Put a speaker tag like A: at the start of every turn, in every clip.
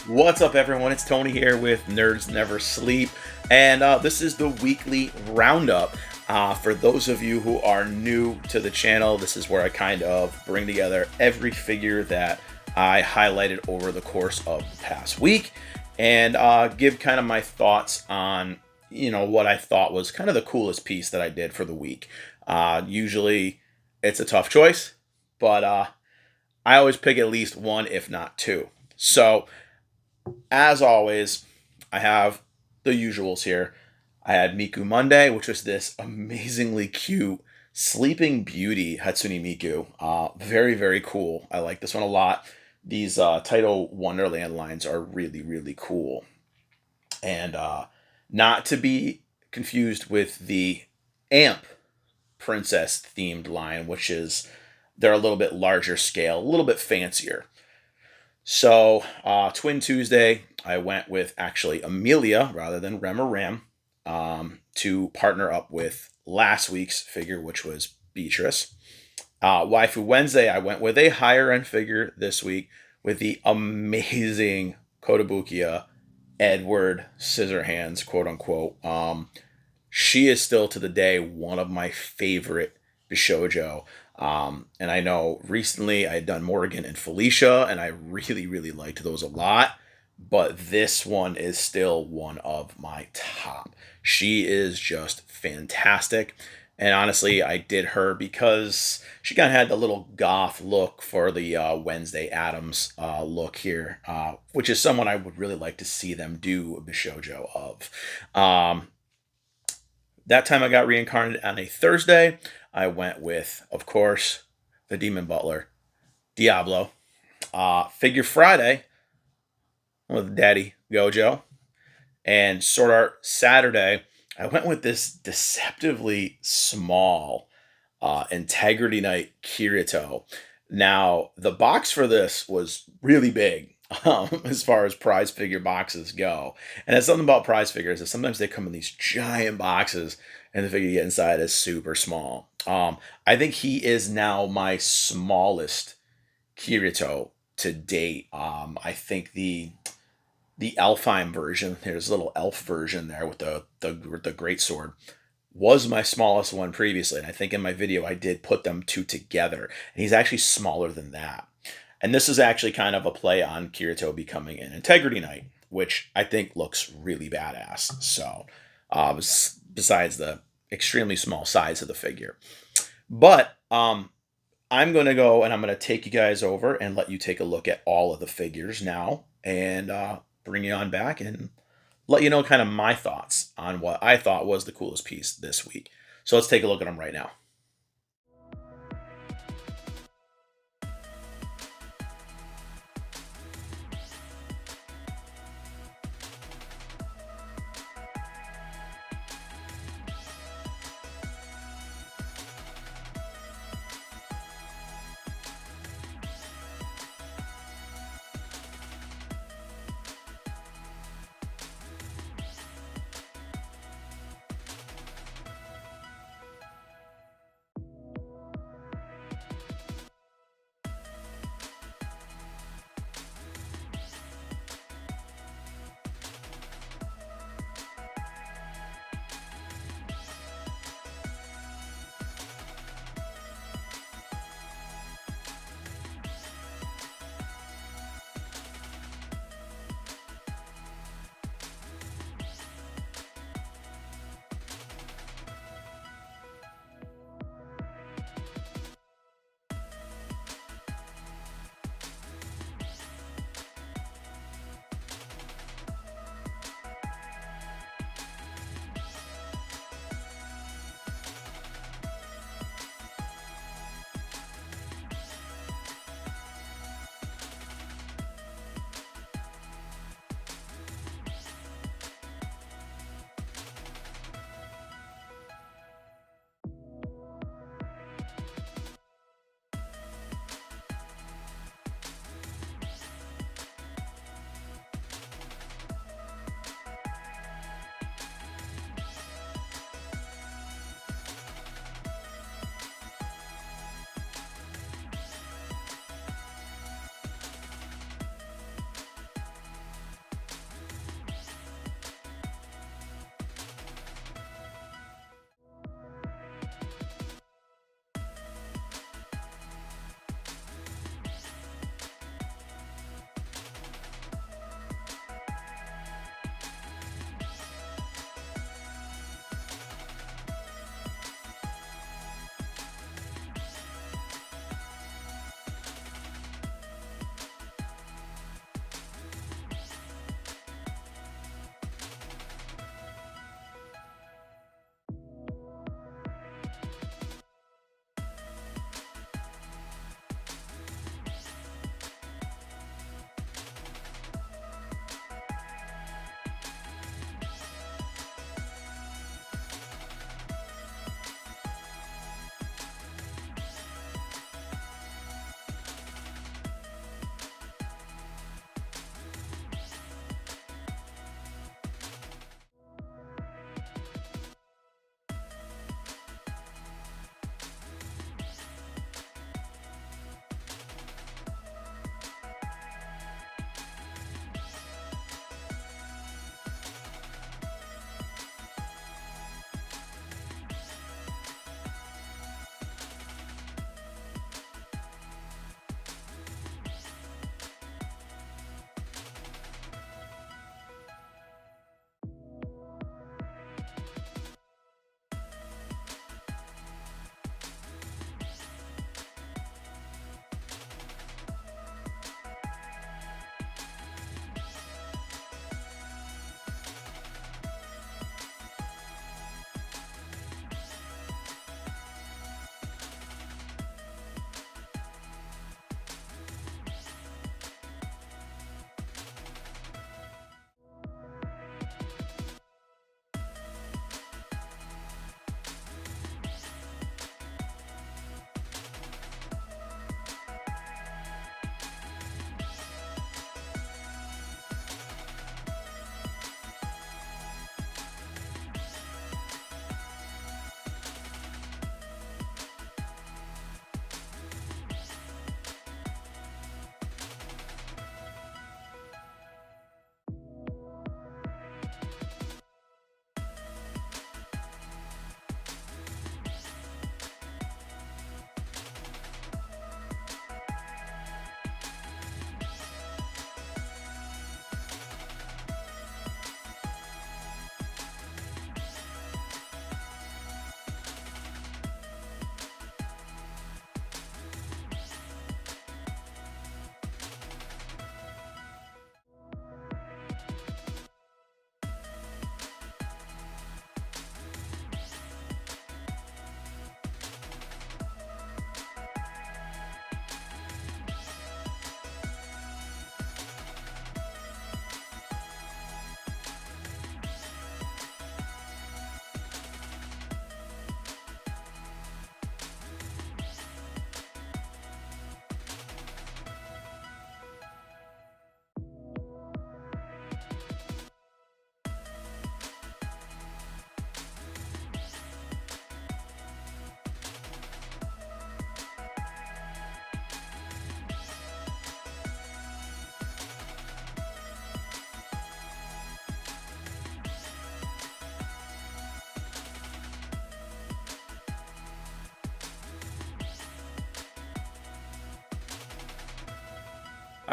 A: What's up, everyone? It's Tony here with Nerds Never Sleep, and this is the Weekly Roundup. For those of you who are new to the channel, this is where I kind of bring together every figure that I highlighted over the course of the past week, and give kind of my thoughts on, what I thought was kind of the coolest piece that I did for the week. Usually, it's a tough choice, but I always pick at least one, if not two. So, as always, I have the usuals here. I had Miku Monday, which was this amazingly cute Sleeping Beauty Hatsune Miku. Very, very cool. I like this one a lot. These Taito Wonderland lines are really, really cool. And not to be confused with the Amp Princess themed line, which is they're a little bit larger scale, a little bit fancier. So, Twin Tuesday, I went with actually Amelia rather than Rem or Ram to partner up with last week's figure, which was Beatrice. Waifu Wednesday, I went with a higher end figure this week with the amazing Kotobukiya Edward Scissorhands, quote unquote. She is still to the day one of my favorite Bishojo. And I know recently I had done Morgan and Felicia, and I really, really liked those a lot. But this one is still one of my top. She is just fantastic. And honestly, I did her because she kind of had the little goth look for the Wednesday Addams look here, which is someone I would really like to see them do a Bishojo of. That time I got reincarnated on a Thursday. I went with, of course, the Demon Butler, Diablo. Figure Friday with Daddy Gojo. And Sword Art Saturday, I went with this deceptively small Integrity Knight Kirito. Now, the box for this was really big. As far as prize figure boxes go. And it's something about prize figures that sometimes they come in these giant boxes and the figure you get inside is super small. I think he is now my smallest Kirito to date. I think the Elfheim version, there's a little elf version there with the great sword, was my smallest one previously. And I think in my video I did put them two together. And he's actually smaller than that. And this is actually kind of a play on Kirito becoming an Integrity Knight, which I think looks really badass. So, besides the extremely small size of the figure. But I'm going to go and I'm going to take you guys over and let you take a look at all of the figures now and bring you on back and let you know kind of my thoughts on what I thought was the coolest piece this week. So let's take a look at them right now.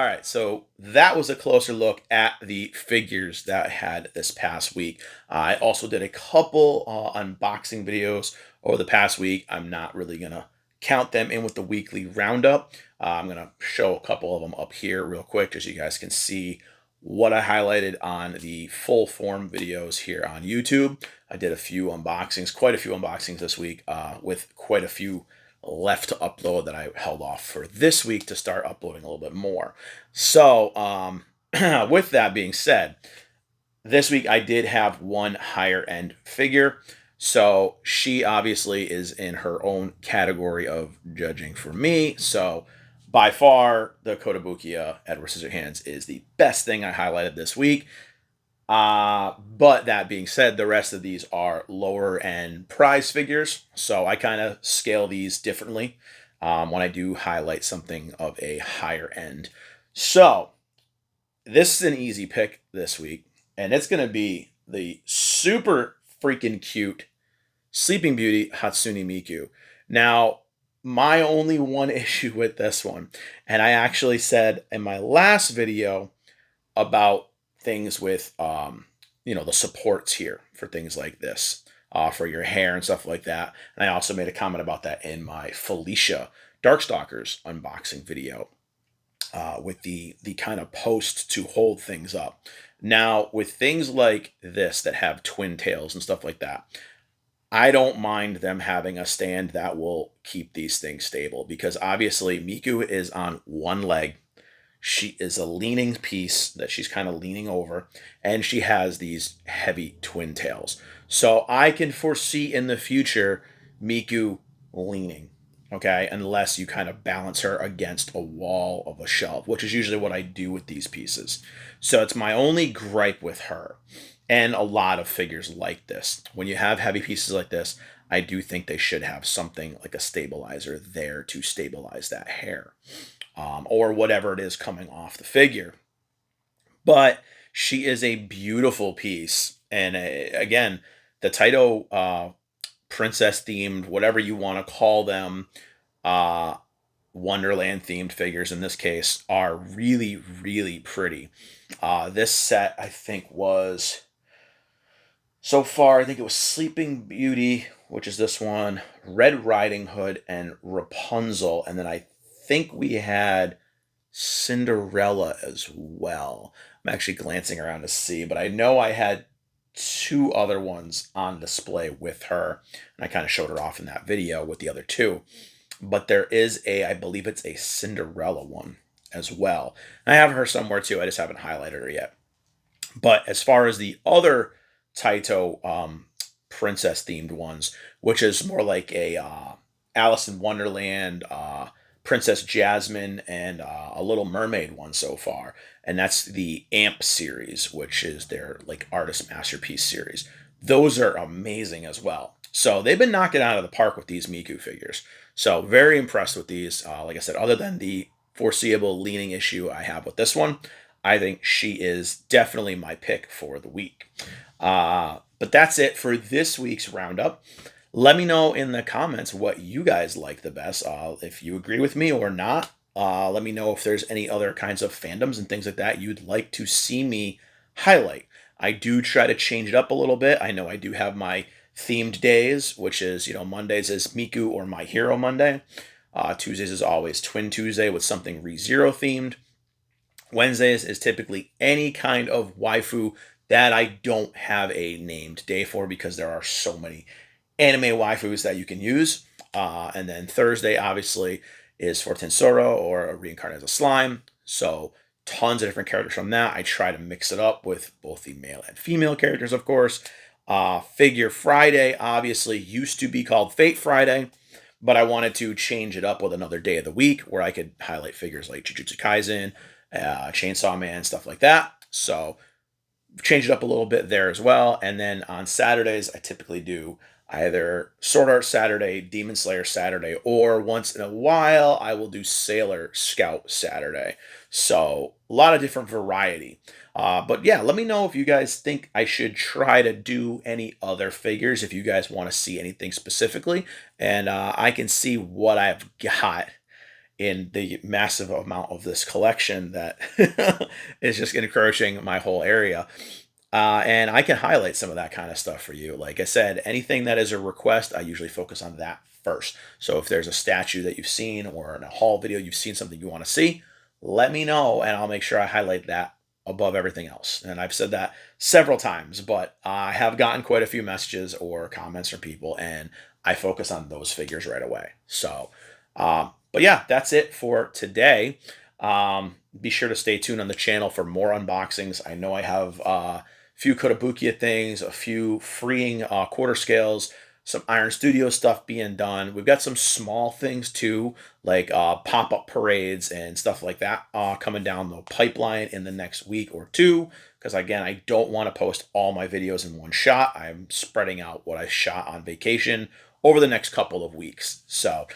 A: All right, so that was a closer look at the figures that I had this past week. I also did a couple unboxing videos over the past week. I'm not really going to count them in with the weekly roundup. I'm going to show a couple of them up here real quick just so you guys can see what I highlighted on the full form videos here on YouTube. I did a few unboxings, quite a few unboxings this week, with quite a few left to upload that I held off for this week to start uploading a little bit more. So, with that being said, this week I did have one higher end figure. So she obviously is in her own category of judging for me. So by far, the Kotobukiya Edward Scissorhands is the best thing I highlighted this week. But that being said, the rest of these are lower end prize figures. So I kind of scale these differently when I do highlight something of a higher end. So this is an easy pick this week, and it's going to be the super freaking cute Sleeping Beauty Hatsune Miku. Now, my only one issue with this one, and I actually said in my last video about things with the supports here for things like this, for your hair and stuff like that. And I also made a comment about that in my Felicia Darkstalkers unboxing video, with the kind of post to hold things up. Now, with things like this that have twin tails and stuff like that, I don't mind them having a stand that will keep these things stable, because obviously Miku is on one leg. She is a leaning piece that she's kind of leaning over, and she has these heavy twin tails. So I can foresee in the future Miku leaning, okay, unless you kind of balance her against a wall of a shelf, which is usually what I do with these pieces. So it's my only gripe with her. And a lot of figures like this. When you have heavy pieces like this, I do think they should have something like a stabilizer there to stabilize that hair, or whatever it is coming off the figure. But she is a beautiful piece. And again, the Taito princess themed, whatever you want to call them, uh, Wonderland themed figures in this case, are really, really pretty. This set, I think, was so far, I think it was Sleeping Beauty, which is this one, Red Riding Hood, and Rapunzel. And then I think we had Cinderella as well. I'm actually glancing around to see, but I know I had two other ones on display with her. And I kind of showed her off in that video with the other two. But there is I believe it's a Cinderella one as well. And I have her somewhere too. I just haven't highlighted her yet. But as far as the other Taito princess themed ones, which is more like a Alice in Wonderland, Princess Jasmine, and a Little Mermaid one so far, and that's the Amp series, which is their like artist masterpiece series. Those are amazing as well. So they've been knocking out of the park with these Miku figures. So very impressed with these. Like I said, other than the foreseeable leaning issue I have with this one, I think she is definitely my pick for the week. But that's it for this week's roundup. Let me know in the comments what you guys like the best. If you agree with me or not. Let me know if there's any other kinds of fandoms and things like that you'd like to see me highlight. I do try to change it up a little bit. I know I do have my themed days, which is, Mondays is Miku or My Hero Monday. Tuesdays is always Twin Tuesday with something ReZero themed. Wednesdays is typically any kind of waifu that I don't have a named day for, because there are so many anime waifus that you can use. And then Thursday, obviously, is for Tensoro, or Reincarnated as a Slime. So tons of different characters from that. I try to mix it up with both the male and female characters, of course. Figure Friday, obviously, used to be called Fate Friday, but I wanted to change it up with another day of the week where I could highlight figures like Jujutsu Kaisen, Chainsaw Man, stuff like that. So change it up a little bit there as well. And then on Saturdays, I typically do either Sword Art Saturday, Demon Slayer Saturday, or once in a while, I will do Sailor Scout Saturday. So a lot of different variety. But yeah, let me know if you guys think I should try to do any other figures, if you guys want to see anything specifically. And I can see what I've got in the massive amount of this collection that is just encroaching my whole area. And I can highlight some of that kind of stuff for you. Like I said, anything that is a request, I usually focus on that first. So if there's a statue that you've seen or in a haul video, you've seen something you want to see, let me know and I'll make sure I highlight that above everything else. And I've said that several times, but I have gotten quite a few messages or comments from people, and I focus on those figures right away. So, but yeah, that's it for today. Be sure to stay tuned on the channel for more unboxings. I know I have few Kotobukiya things, a few freeing quarter scales, some Iron Studio stuff being done. We've got some small things too, like pop-up parades and stuff like that coming down the pipeline in the next week or two. Because again, I don't want to post all my videos in one shot. I'm spreading out what I shot on vacation over the next couple of weeks. So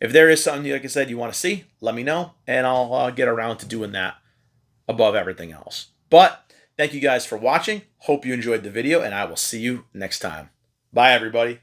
A: if there is something, like I said, you want to see, let me know, and I'll get around to doing that above everything else. But thank you guys for watching. Hope you enjoyed the video, and I will see you next time. Bye, everybody.